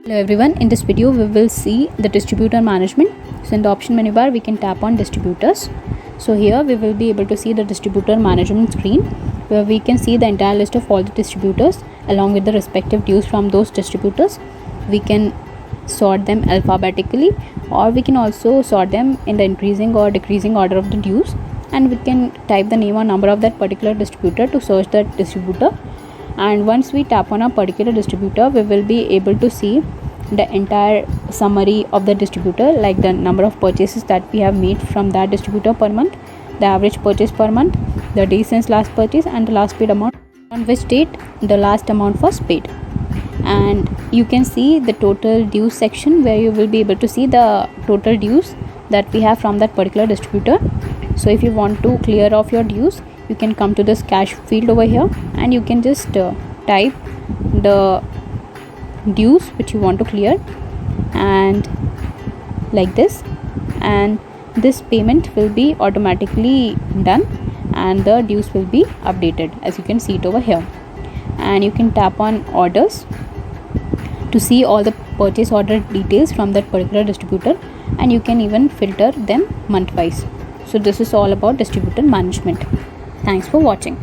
Hello everyone, in this video we will see the distributor management. So in the option menu bar we can tap on distributors. So here we will be able to see the distributor management screen, where we can see the entire list of all the distributors along with the respective dues from those distributors. We can sort them alphabetically, or we can also sort them in the increasing or decreasing order of the dues, and we can type the name or number of that particular distributor to search that distributor. And once we tap on a particular distributor, we will be able to see the entire summary of the distributor, like the number of purchases that we have made from that distributor per month, the average purchase per month, the day since last purchase, and the last paid amount, on which date the last amount was paid. And you can see the total dues section, where you will be able to see the total dues that we have from that particular distributor. So if you want to clear off your dues, you can come to this cash field over here, and you can just type the dues which you want to clear, and like this, and this payment will be automatically done and the dues will be updated, as you can see it over here. And you can tap on orders to see all the purchase order details from that particular distributor, and you can even filter them month wise. So this is all about distributor management. Thanks for watching.